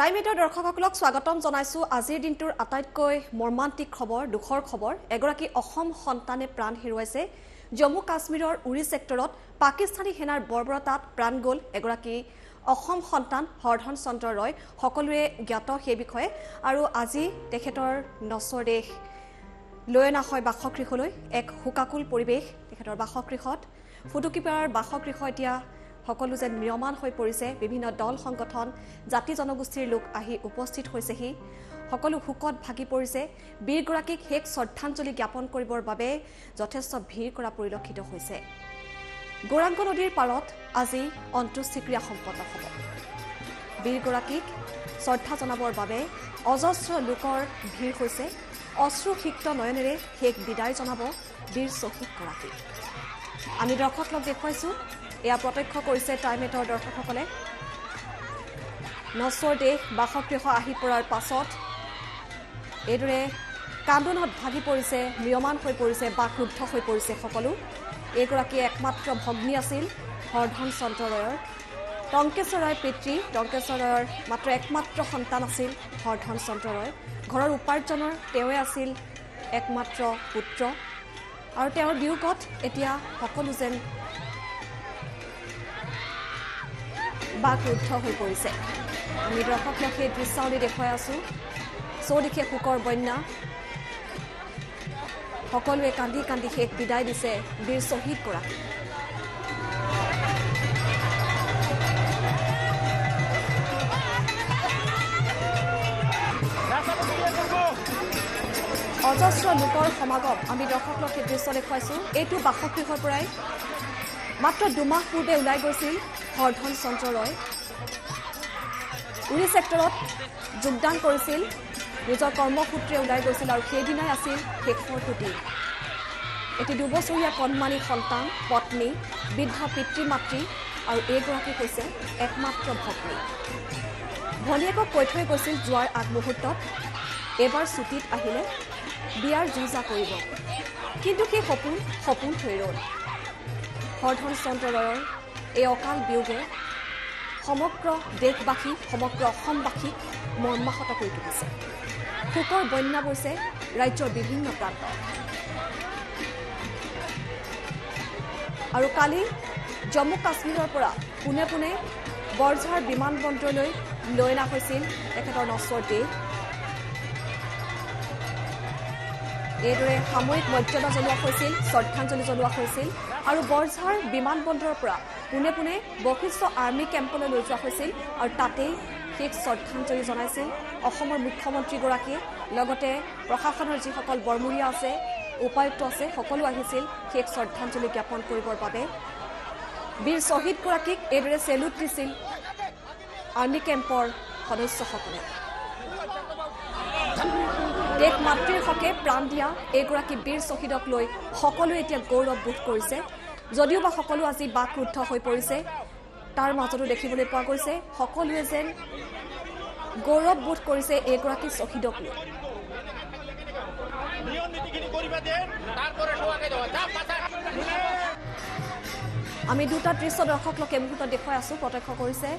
টাইমেটৰ দৰ্শকসকলক স্বাগতম জনাইছো আজিৰ দিনটোৰ আটাইতকৈ মৰ্মান্তিক খবৰ দুখৰ খবৰ এগৰাকী অসম সন্তানে প্ৰাণ হেৰুৱাইছে জম্মু কাশ্মীৰৰ উৰি সেক্টৰত পাকিস্তানী সেনাৰ বৰ্বৰতাত প্ৰাণ গ'ল এগৰাকী অসম সন্তান হৰধন চন্দ্ৰ ৰয় সকলোৱে জ্ঞাত সেই বিষয়ে আৰু আজি তেখেতৰ নচৰ দেশ লৈ অনা হয় বাসগৃহলৈ এক হুকাকুল পৰিৱেশ তেখেতৰ বাসগৃহত ফুটুকিপাৰৰ বাসগৃহ এতিয়া সকলো যেন ম্ৰিয়মান হৈ পৰিছে বিভিন্ন দল সংগঠন জাতি জনগোষ্ঠীৰ লোক আহি উপস্থিত হৈছেহি সকলো হুকত ভাগি পৰিছে বীৰগৰাকীক শেষ শ্ৰদ্ধাঞ্জলি জ্ঞাপন কৰিবৰ বাবে যথেষ্ট ভিৰ কৰা পৰিলক্ষিত হৈছে গৌৰাংগ নদীৰ পাৰত আজি অন্ত্যেষ্টিক্ৰিয়া সম্পন্ন হ'ব বীৰগৰাকীক শ্ৰদ্ধা জনাবৰ বাবে অজস্ৰ লোকৰ ভিৰ হৈছে অশ্ৰুসিক্ত নয়নেৰে শেষ বিদায় জনাব বীৰ শ্বহীদগৰাকীক আমি দৰ্শকক দেখুৱাইছোঁ এয়া প্ৰত্যক্ষ কৰিছে টাইমেটৰ দৰ্শকসকলে নচৰ দেশ বাসগৃহ আহি পৰাৰ পাছত এইদৰে কান্দোনত ভাগি পৰিছে ম্ৰিয়মান হৈ পৰিছে বা ক্ৰুদ্ধ হৈ পৰিছে সকলো এইগৰাকী একমাত্ৰ ভগ্নী আছিল হৰধন চন্দ্ৰ ৰয়ৰ টংকেশ্বৰ ৰয়ৰ পিতৃ টংকেশ্বৰ ৰয়ৰ মাত্ৰ একমাত্ৰ সন্তান আছিল হৰধন চন্দ্ৰ ৰয় ঘৰৰ উপাৰ্জনৰ তেওঁৱে আছিল একমাত্ৰ পুত্ৰ আৰু তেওঁৰ বিয়োগত এতিয়া সকলো যেন বা ক্ৰুদ্ধ হৈ পৰিছে আমি দৰ্শকক সেই দৃশ্যাৱলী দেখুৱাই আছোঁ চৌদিশে শোকৰ বন্যা সকলোৱে কান্দি কান্দি শেষ বিদায় দিছে বীৰ শ্বহীদগৰাকী অজস্ৰ লোকৰ সমাগম আমি দৰ্শকক সেই দৃশ্য দেখুৱাইছোঁ এইটো বাসগৃহৰ পৰাই মাত্ৰ দুমাহ পূৰ্বে ওলাই গৈছিল হৰধন চন্দ্ৰ ৰয় উৰি সেক্টৰত যোগদান কৰিছিল নিজৰ কৰ্মসূত্ৰে ওলাই গৈছিল আৰু সেইদিনাই আছিল শেষৰ টুটি এটি দুবছৰীয়া কণমানি সন্তান পত্নী বৃদ্ধ পিতৃ মাতৃ আৰু এইগৰাকী হৈছে একমাত্ৰ ভগ্নী ভনীয়েকক কৈ থৈ গৈছিল যোৱাৰ আগমুহূৰ্তত এবাৰ ছুটিত আহিলে বিয়াৰ যুঁজা কৰিব কিন্তু সেই সপোন থৈ ৰ'ল হৰধন চন্দ্ৰ ৰয়ৰ এই অকাল বিয়োগে সমগ্ৰ দেশবাসী সমগ্ৰ অসমবাসীক মৰ্মাহত কৰি তুলিছে শোকৰ বন্যা বৈছে ৰাজ্যৰ বিভিন্ন প্ৰান্তত আৰু কালি জম্মু কাশ্মীৰৰ পৰা পোনে পোনে বৰঝাৰ বিমানবন্দৰলৈ লৈ অনা হৈছিল তেখেতৰ নচৰ দেহ এইদৰে সামৰিক মৰ্যাদা জনোৱা হৈছিল শ্ৰদ্ধাঞ্জলি জনোৱা হৈছিল আৰু বৰঝাৰ বিমানবন্দৰৰ পৰা পোনে পোনে বশিষ্ঠ আৰ্মি কেম্পলৈ লৈ যোৱা হৈছিল আৰু তাতেই শেষ শ্ৰদ্ধাঞ্জলি জনাইছিল অসমৰ মুখ্যমন্ত্ৰীগৰাকীয়ে লগতে প্ৰশাসনৰ যিসকল বৰমূৰীয়া আছে উপায়ুক্ত আছে সকলো আহিছিল শেষ শ্ৰদ্ধাঞ্জলি জ্ঞাপন কৰিবৰ বাবে বীৰ শ্বহীদগৰাকীক এইদৰে চেলুট দিছিল আৰ্মি কেম্পৰ সদস্যসকলে দেশ মাতৃৰ হকে প্ৰাণ দিয়া এইগৰাকী বীৰ শ্বহীদক লৈ সকলোৱে এতিয়া গৌৰৱ বোধ কৰিছে যদিও বা সকলো আজি বা ক্ৰুদ্ধ হৈ পৰিছে তাৰ মাজতো দেখিবলৈ পোৱা গৈছে সকলোৱে যেন গৌৰৱ বোধ কৰিছে এইগৰাকী শ্বহীদক লৈ আমি দুটা দৃশ্য দৰ্শকলোকে মুহূৰ্তত দেখুৱাই আছোঁ প্ৰত্যক্ষ কৰিছে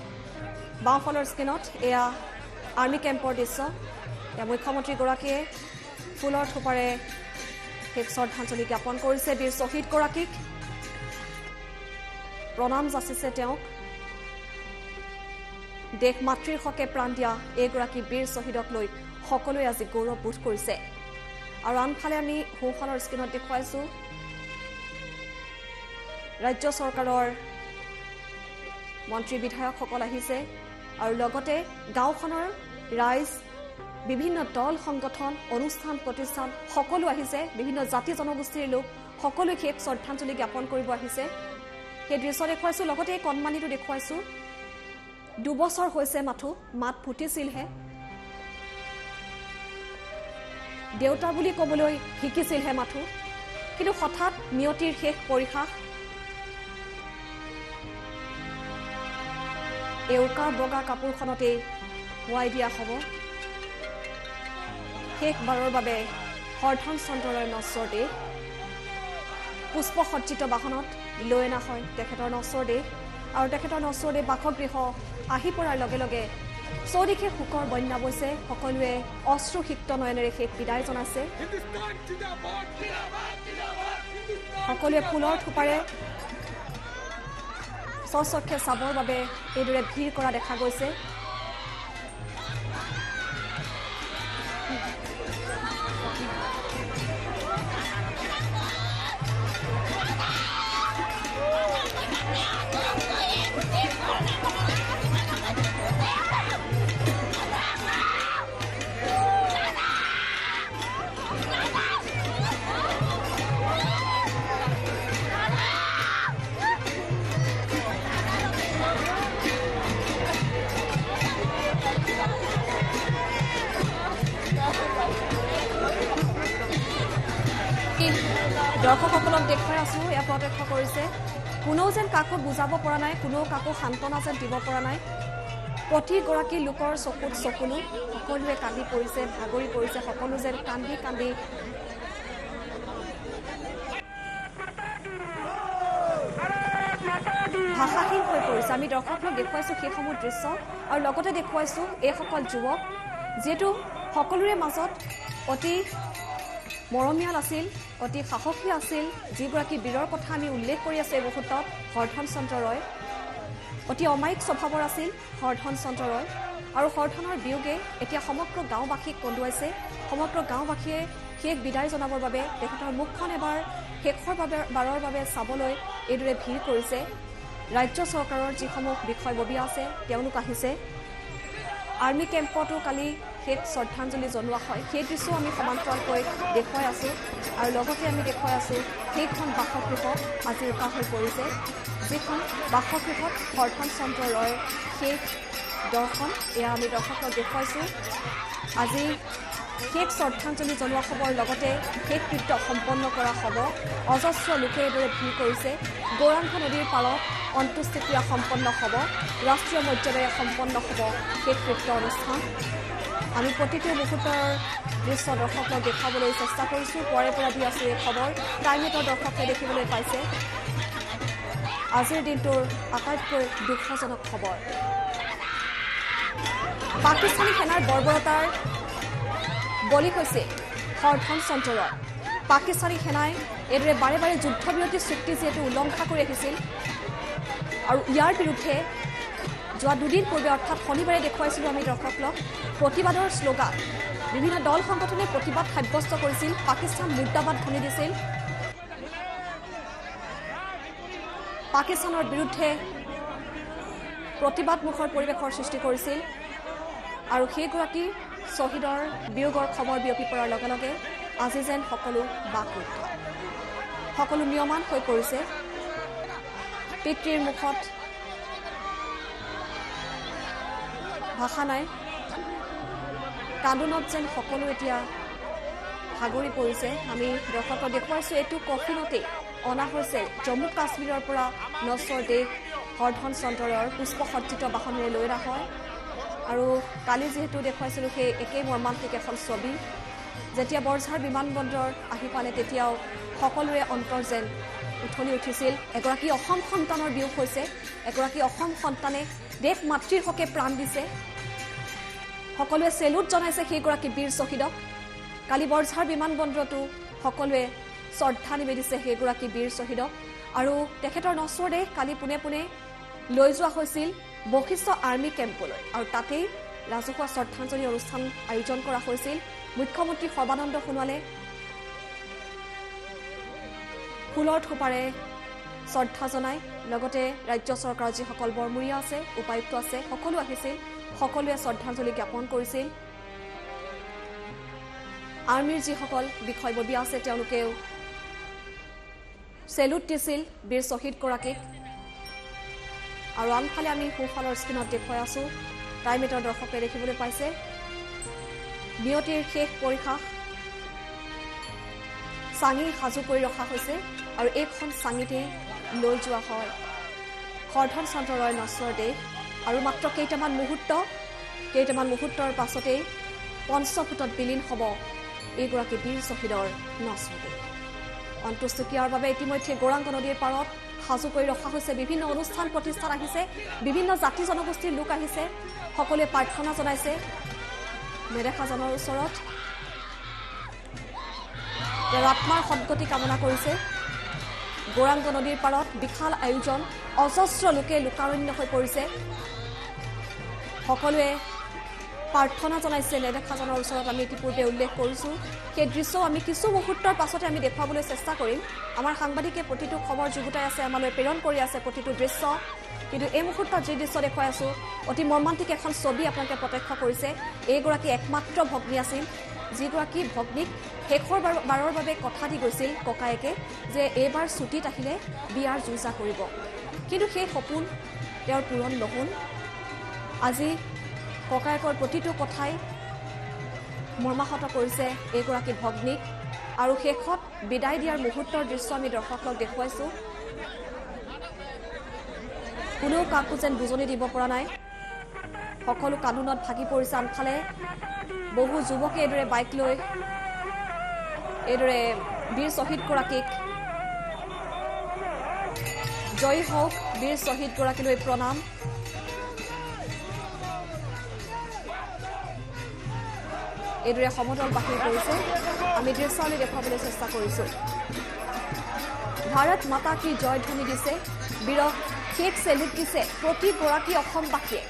বাওঁফালৰ স্ক্ৰীণত এয়া আৰ্মি কেম্পৰ দৃশ্য এতিয়া মুখ্যমন্ত্ৰীগৰাকীয়ে ফুলৰ থোপাৰে শেষ শ্ৰদ্ধাঞ্জলি জ্ঞাপন কৰিছে বীৰ শ্বহীদগৰাকীক প্ৰণাম যাচিছে তেওঁক দেশ মাতৃৰ হকে প্ৰাণ দিয়া এইগৰাকী বীৰ শ্বহীদক লৈ সকলোৱে আজি গৌৰৱ বোধ কৰিছে আৰু আনফালে আমি সোঁফালৰ স্ক্ৰীণত দেখুৱাইছোঁ ৰাজ্য চৰকাৰৰ মন্ত্ৰী বিধায়কসকল আহিছে আৰু লগতে গাঁওখনৰ ৰাইজ বিভিন্ন দল সংগঠন অনুষ্ঠান প্ৰতিষ্ঠান সকলো আহিছে বিভিন্ন জাতি জনগোষ্ঠীৰ লোক সকলোৱে শেষ শ্ৰদ্ধাঞ্জলি জ্ঞাপন কৰিব আহিছে সেই দৃশ্য দেখুৱাইছোঁ লগতে এই কণমানিটো দেখুৱাইছোঁ দুবছৰ হৈছে মাত ফুটিছিলহে দেউতা বুলি ক'বলৈ শিকিছিলহে মাথো কিন্তু হঠাৎ নিয়তিৰ শেষ পৰীক্ষা এই উকা বগা কাপোৰখনতেই শুৱাই দিয়া হ'ব শেষবাৰৰ বাবে হৰধন চন্দ্ৰ ৰয়ৰ নচৰ দেহ পুষ্পসজ্জিত বাহনত লৈ অনা হয় তেখেতৰ নচৰ দেহ আৰু তেখেতৰ নচৰ দেহ বাসগৃহ আহি পৰাৰ লগে লগে চৌদিশে শোকৰ বন্যা বৈছে সকলোৱে অশ্ৰুসিক্ত নয়নেৰে শেষ বিদায় জনাইছে সকলোৱে ফুলৰ থোপাৰে স্বচক্ষে চাবৰ বাবে এইদৰে ভিৰ কৰা দেখা গৈছে দৰ্শকসকলক দেখুৱাই আছো এয়া প্ৰত্যক্ষ কৰিছে কোনেও যেন কাকো বুজাব পৰা নাই কোনেও কাকো সান্তনা যেন দিব পৰা নাই প্ৰতিগৰাকী লোকৰ চকুত চকুলো সকলোৱে কান্দি পৰিছে ভাগৰি পৰিছে সকলো যেন কান্দি কান্দি ভাষাহীন হৈ পৰিছে আমি দৰ্শকক দেখুৱাইছো সেইসমূহ দৃশ্য আৰু লগতে দেখুৱাইছো এইসকল যুৱক যিহেতু সকলোৰে মাজত অতি মৰমীয়াল আছিল অতি সাহসী আছিল যিগৰাকী বীৰৰ কথা আমি উল্লেখ কৰি আছো এই মুহূৰ্তত হৰধন চন্দ্ৰ ৰয় অতি অমায়িক স্বভাৱৰ আছিল হৰধন চন্দ্ৰ ৰয় আৰু হৰধনৰ বিয়োগে এতিয়া সমগ্ৰ গাঁওবাসীক কন্দুৱাইছে সমগ্ৰ গাঁওবাসীয়ে শেষ বিদায় জনাবৰ বাবে তেখেতৰ মুখখন এবাৰ শেষৰ বাৰৰ বাবে চাবলৈ এইদৰে ভিৰ কৰিছে ৰাজ্য চৰকাৰৰ যিসমূহ বিষয়ববীয়া আছে তেওঁলোক আহিছে আৰ্মি কেম্পতো কালি শেষ শ্ৰদ্ধাঞ্জলি জনোৱা হয় সেই দৃশ্যও আমি সমান্তৰালকৈ দেখুৱাই আছোঁ আৰু লগতে আমি দেখুৱাই আছোঁ সেইখন বাসগৃহত আজি ৰোকা হৈ পৰিছে যিখন বাসগৃহত হৰধন চন্দ্ৰ ৰয়ৰ শেষ দৰ্শন এয়া আমি দৰ্শকক দেখুৱাইছোঁ আজি শেষ শ্ৰদ্ধাঞ্জলি জনোৱা খবৰ লগতে শেষ কৃত্য সম্পন্ন কৰা হ'ব অজস্ৰ লোকে এইদৰে ভিৰ কৰিছে গৌৰাঙ্গ নদীৰ পাৰত অন্ত্যেষ্টিক্ৰিয়া সম্পন্ন হ'ব ৰাষ্ট্ৰীয় মৰ্যাদাৰে সম্পন্ন হ'ব শেষ কৃত্য অনুষ্ঠান আমি প্ৰতিটো মুহূৰ্তৰ দৃশ্য দৰ্শকক দেখাবলৈ চেষ্টা কৰিছোঁ পুৱাৰে পৰা দি আছোঁ এই খবৰ টাইমেটৰ দৰ্শকে দেখিবলৈ পাইছে আজিৰ দিনটোৰ আটাইতকৈ দুখজনক খবৰ পাকিস্তানী সেনাৰ বৰ্বৰতাৰ বলি হৈছে হৰধন চন্দ্ৰ ৰয় পাকিস্তানী সেনাই এইদৰে বাৰে বাৰে যুদ্ধবিৰতি চুক্তি যিহেতু উলংঘা কৰি আহিছিল আৰু ইয়াৰ বিৰুদ্ধে যোৱা দুদিন পূৰ্বে অৰ্থাৎ শনিবাৰে দেখুৱাইছিলোঁ আমি দৰ্শকক প্ৰতিবাদৰ শ্লোগান বিভিন্ন দল সংগঠনে প্ৰতিবাদ সাব্যস্ত কৰিছিল পাকিস্তান মুৰ্দাবাদ ধ্বনি দিছিল পাকিস্তানৰ বিৰুদ্ধে প্ৰতিবাদমুখৰ পৰিৱেশৰ সৃষ্টি কৰিছিল আৰু সেইগৰাকী শ্বহীদৰ বিয়োগৰ খবৰ বিয়পি পৰাৰ লগে লগে আজি যেন সকলো বাকৰুদ্ধ সকলো নিয়মান হৈ পৰিছে পিতৃৰ মুখত ভাষা নাই কান্দোনত যেন সকলো এতিয়া ভাগৰি পৰিছে আমি দৰ্শকক দেখুৱাইছোঁ এইটো কফিনতেই অনা হৈছে জম্মু কাশ্মীৰৰ পৰা নশ্বৰ দেশ হৰধন চন্দ্ৰৰ পুষ্পসজ্জিত বাহনেৰে লৈ অনা হয় আৰু কালি যিহেতু দেখুৱাইছিলোঁ সেই একেই মৰ্মান্তিক এখন ছবি যেতিয়া বৰঝাৰ বিমানবন্দৰ আহি পালে তেতিয়াও সকলোৰে অন্তৰ যেন উঠলি উঠিছিল এগৰাকী অসম সন্তানৰ বিয়োগ হৈছে এগৰাকী অসম সন্তানে দেশ মাতৃৰ হকে প্ৰাণ দিছে সকলোৱে চেলুট জনাইছে সেইগৰাকী বীৰ শ্বহীদক কালি বৰঝাৰ বিমানবন্দৰতো সকলোৱে শ্ৰদ্ধা নিবেদিছে সেইগৰাকী বীৰ শ্বহীদক আৰু তেখেতৰ নশ্বৰ দেহ কালি পোনে পোনে লৈ যোৱা হৈছিল বশিষ্ঠ আৰ্মি কেম্পলৈ আৰু তাতেই ৰাজহুৱা শ্ৰদ্ধাঞ্জলি অনুষ্ঠান আয়োজন কৰা হৈছিল মুখ্যমন্ত্ৰী সৰ্বানন্দ সোণোৱালে ফুলৰ থোপাৰে শ্ৰদ্ধা জনায় লগতে ৰাজ্য চৰকাৰৰ যিসকল বৰমূৰীয়া আছে উপায়ুক্ত আছে সকলো আহিছিল সকলোৱে শ্ৰদ্ধাঞ্জলি জ্ঞাপন কৰিছিল আৰ্মিৰ যিসকল বিষয়ববীয়া আছে তেওঁলোকেও চেলুট দিছিল বীৰ শ্বহীদগৰাকীক আৰু আনফালে আমি সোঁফালৰ স্ক্ৰীণত দেখুৱাই আছোঁ টাইমেটৰ দৰ্শকে দেখিবলৈ পাইছে নিয়তিৰ শেষ পৰীক্ষা চাঙি সাজু কৰি ৰখা হৈছে আৰু এইখন চাঙিতেই লৈ যোৱা হয় হৰধন চন্দ্ৰ ৰয় নশ্বৰ দেহ আৰু মাত্ৰ কেইটামান মুহূৰ্তৰ পাছতেই পঞ্চভূতত বিলীন হ'ব এইগৰাকী বীৰ শ্বহীদৰ নশ্বৰ দেহ অন্ত্যেষ্টিক্ৰিয়াৰ বাবে ইতিমধ্যে গৌৰাঙ্গ নদীৰ পাৰত সাজু কৰি ৰখা হৈছে বিভিন্ন অনুষ্ঠান প্ৰতিষ্ঠান আহিছে বিভিন্ন জাতি জনগোষ্ঠীৰ লোক আহিছে সকলোৱে প্ৰাৰ্থনা জনাইছে নেদেখাজনৰ ওচৰত তেওঁৰ আত্মাৰ সদ্গতি কামনা কৰিছে গৌৰাংগ নদীৰ পাৰত বিশাল আয়োজন অজস্ৰ লোকে লোকাৰণ্য হৈ পৰিছে সকলোৱে প্ৰাৰ্থনা জনাইছে নেদেখাজনৰ ওচৰত আমি ইতিপূৰ্বে উল্লেখ কৰিছোঁ সেই দৃশ্য আমি কিছু মুহূৰ্তৰ পাছতে আমি দেখুৱাবলৈ চেষ্টা কৰিম আমাৰ সাংবাদিকে প্ৰতিটো খবৰ যুগুতাই আছে আমালৈ প্ৰেৰণ কৰি আছে প্ৰতিটো দৃশ্য কিন্তু এই মুহূৰ্তত যি দৃশ্য দেখুৱাই আছোঁ অতি মৰ্মান্তিক এখন ছবি আপোনালোকে প্ৰত্যক্ষ কৰিছে এইগৰাকী একমাত্ৰ ভগ্নী আছিল যিগৰাকী ভগ্নীক শেষৰ বাৰৰ বাবে কথা দি গৈছিল ককায়েকে যে এইবাৰ ছুটীত আহিলে বিয়াৰ যুঁজা কৰিব কিন্তু সেই সপোন তেওঁৰ পূৰণ নহ'ল আজি ককায়েকৰ প্ৰতিটো কথাই মৰ্মাহত কৰিছে এইগৰাকী ভগ্নীক আৰু শেষত বিদায় দিয়াৰ মুহূৰ্তৰ দৃশ্য আমি দৰ্শকক দেখুৱাইছোঁ কোনেও কাকো যেন বুজনি দিব পৰা নাই সকলো কান্দোনত ভাগি পৰিছে আনফালে বহু যুৱকে এইদৰে বাইক লৈ এইদৰে বীৰ শ্বহীদগৰাকীক জয় হওক বীৰ শ্বহীদগৰাকীলৈ প্ৰণাম এইদৰে সমতল বাহিৰ কৰিছে আমি দৃশ্যলৈ দেখুৱাবলৈ চেষ্টা কৰিছোঁ ভাৰত মাতা কি জয় ধ্বনি দিছে বীৰক শেষ চেলুট দিছে প্ৰতিগৰাকী অসমবাসীয়ে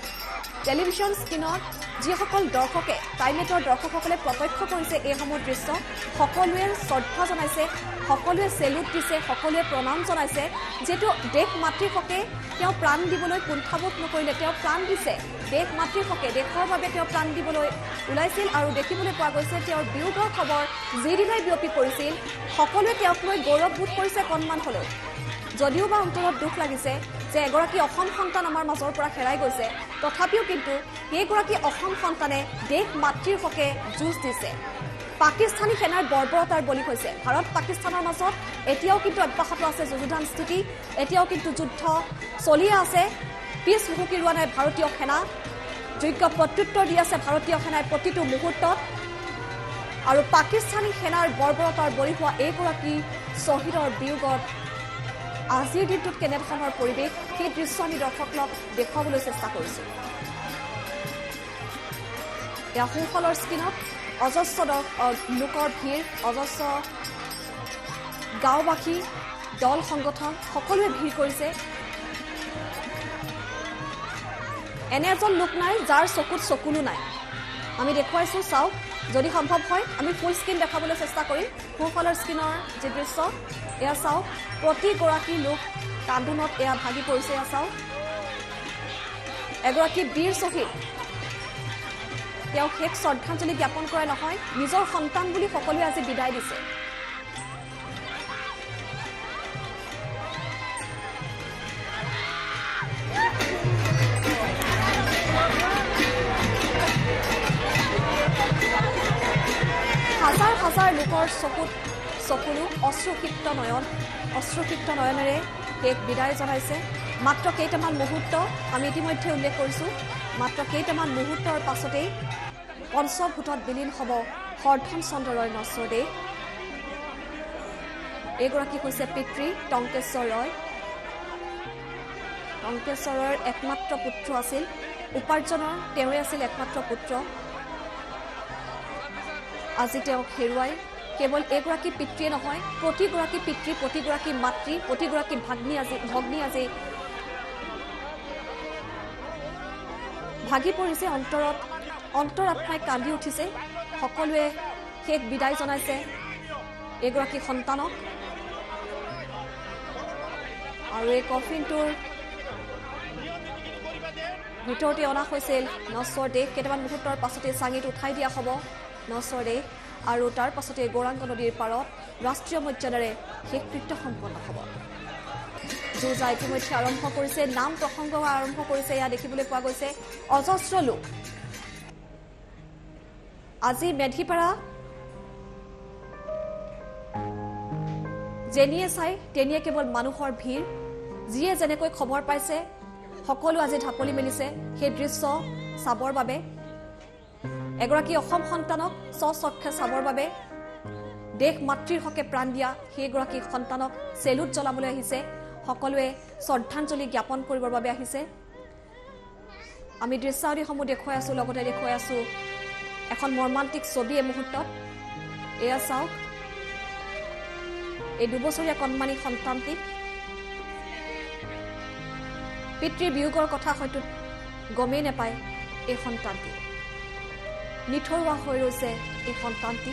টেলিভিছন স্ক্ৰীণত যিসকল দৰ্শকে টাইমলেটৰ দৰ্শকসকলে প্ৰত্যক্ষ কৰিছে এইসমূহ দৃশ্য সকলোৱে শ্ৰদ্ধা জনাইছে সকলোৱে চেলুট দিছে সকলোৱে প্ৰণাম জনাইছে যিহেতু দেশ মাতৃৰ হকে তেওঁ প্ৰাণ দিবলৈ কুণ্ঠাবোধ নকৰিলে তেওঁ প্ৰাণ দিছে দেশ মাতৃৰ হকে দেশৰ বাবে তেওঁ প্ৰাণ দিবলৈ ওলাইছিল আৰু দেখিবলৈ পোৱা গৈছে তেওঁৰ বিয়োগৰ খবৰ যিদিনাই বিয়পি পৰিছিল সকলোৱে তেওঁক লৈ গৌৰৱবোধ কৰিছে কণমান হ'লেও যদিও বা অন্তৰত দুখ লাগিছে যে এগৰাকী অসম সন্তান আমাৰ মাজৰ পৰা হেৰাই গৈছে তথাপিও কিন্তু সেইগৰাকী অসম সন্তানে দেশ মাতৃৰ হকে যুঁজ দিছে পাকিস্তানী সেনাৰ বৰ্বৰতাৰ বলি হৈছে ভাৰত পাকিস্তানৰ মাজত এতিয়াও কিন্তু অব্যাহত আছে যুযুধান স্থিতি এতিয়াও কিন্তু যুদ্ধ চলিয়ে আছে পিছ হুহুকি ৰোৱা নাই ভাৰতীয় সেনা যোগ্য প্ৰত্যুত্তৰ দি আছে ভাৰতীয় সেনাই প্ৰতিটো মুহূৰ্তত আৰু পাকিস্তানী সেনাৰ বৰ্বৰতাৰ বলি হোৱা এইগৰাকী শ্বহীদৰ বিয়োগত আজিৰ দিনটোত কেনেধৰণৰ পৰিৱেশ সেই দৃশ্য আমি দৰ্শকক দেখুৱাবলৈ চেষ্টা কৰিছোঁ এয়া সোঁফালৰ স্ক্ৰীণত অজস্ৰ লোকৰ ভিৰ অজস্ৰ গাঁওবাসী দল সংগঠন সকলোৱে ভিৰ কৰিছে এনে এজন লোক নাই যাৰ চকুত চকুলো নাই আমি দেখুৱাইছোঁ চাওক যদি সম্ভৱ হয় আমি ফুল স্ক্ৰীণ দেখাবলৈ চেষ্টা কৰিম সোঁফালৰ স্ক্ৰীণৰ যি দৃশ্য এয়া চাওক প্ৰতিগৰাকী লোক কান্দোনত এয়া ভাগি পৰিছে এয়া চাওক এগৰাকী বীৰ শ্বহীদ তেওঁক শেষ শ্ৰদ্ধাঞ্জলি জ্ঞাপন কৰাই নহয় নিজৰ সন্তান বুলি সকলোৱে আজি বিদায় দিছে হাজাৰ হাজাৰ লোকৰ চকুত চকুলো অশ্ৰুসিক্ত নয়নেৰে শেষ বিদায় জনাইছে মাত্ৰ কেইটামান মুহূৰ্ত আমি ইতিমধ্যে উল্লেখ কৰিছোঁ মাত্ৰ কেইটামান মুহূৰ্তৰ পাছতেই পঞ্চভূতত বিলীন হ'ব হৰধন চন্দ্ৰ ৰয় নশ্বৰ দেশ এইগৰাকী হৈছে পিতৃ টংকেশ্বৰ ৰয় টংকেশ্বৰৰ একমাত্ৰ পুত্ৰ আছিল উপাৰ্জনৰ তেওঁৱে আছিল একমাত্ৰ পুত্ৰ আজি তেওঁক হেৰুৱাই কেৱল এগৰাকী পিতৃয়ে নহয় প্ৰতিগৰাকী পিতৃ প্ৰতিগৰাকী মাতৃ প্ৰতিগৰাকী ভগ্নী আজি ভাগি পৰিছে অন্তৰাত্মাই কান্দি উঠিছে সকলোৱে শেষ বিদায় জনাইছে এগৰাকী সন্তানক আৰু এই কফিনটোৰ ভিতৰতে অনা হৈছিল নশ্বৰ দেশ কেইটামান মুহূৰ্তৰ পাছতে চাঙিত উঠাই দিয়া হ'ব নশ্বৰ দেশ আৰু তাৰ পাছতে গৌৰাংগ নদীৰ পাৰত ৰাষ্ট্ৰীয় মৰ্যাদাৰে শেষকৃত্য সম্পন্ন হ'ব যুঁজা ইতিমধ্যে আৰম্ভ কৰিছে নাম প্ৰসংগ আৰম্ভ কৰিছে এয়া দেখিবলৈ পোৱা গৈছে অজস্ৰ লোক আজি মেধিপাৰা যেনিয়ে চাই তেনিয়ে কেৱল মানুহৰ ভিৰ যিয়ে যেনেকৈ খবৰ পাইছে সকলো আজি ঢাপলি মেলিছে সেই দৃশ্য চাবৰ বাবে এগৰাকী অসম সন্তানক স্বচক্ষে চাবৰ বাবে দেশ মাতৃৰ হকে প্ৰাণ দিয়া সেইগৰাকী সন্তানক চেলুট জ্বলাবলৈ আহিছে সকলোৱে শ্ৰদ্ধাঞ্জলি জ্ঞাপন কৰিবৰ বাবে আহিছে আমি দৃশ্যাৱলীসমূহ দেখুৱাই আছোঁ লগতে দেখুৱাই আছোঁ এখন মৰ্মান্তিক ছবি এই মুহূৰ্তত এয়া চাওক এই 2 বছৰীয়া কণমানি সন্তানটি পিতৃৰ বিয়োগৰ কথা হয়তো গমেই নাপায় এই সন্তানটি নিথৰুৱা হৈ ৰৈছে এই সন্তানটি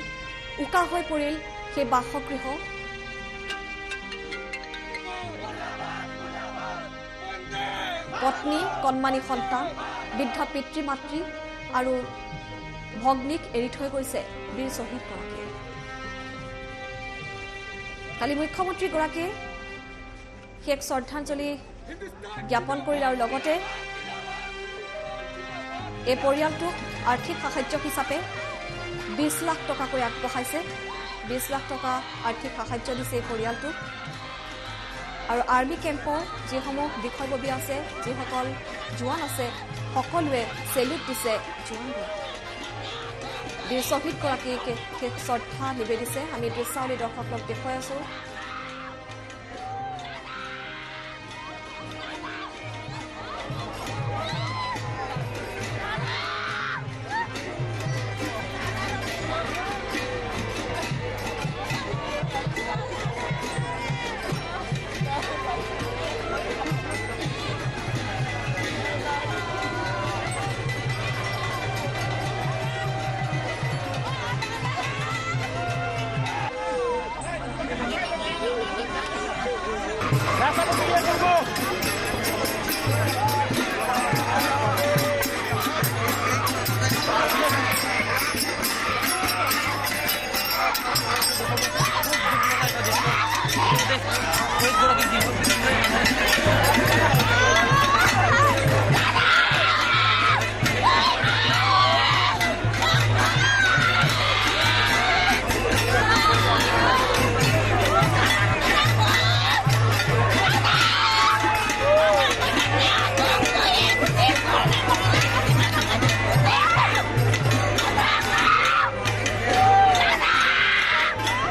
উকা হৈ পৰিল সেই বাসগৃহ পত্নী কণমানি সন্তান বৃদ্ধ পিতৃ মাতৃ আৰু ভগ্নীক এৰি থৈ গৈছে বীৰ শ্বহীদগৰাকীয়ে কালি মুখ্যমন্ত্ৰীগৰাকীয়ে শেষ শ্ৰদ্ধাঞ্জলি জ্ঞাপন কৰিলে আৰু লগতে এই পৰিয়ালটোক আৰ্থিক সাহায্য হিচাপে 20 লাখ টকাকৈ আগবঢ়াইছে 20 লাখ টকা আৰ্থিক সাহায্য দিছে এই পৰিয়ালটোক আৰু আৰ্মি কেম্পৰ যিসমূহ বিষয়ববী আছে যিসকল জোৱান আছে সকলোৱে চেলুট দিছে জোৱানগৰাকীক বীৰ শ্বহীদগৰাকীক শ্ৰদ্ধা নিবেদিছে আমি দৃশ্যাৱলী দৰ্শকক দেখুৱাই আছোঁ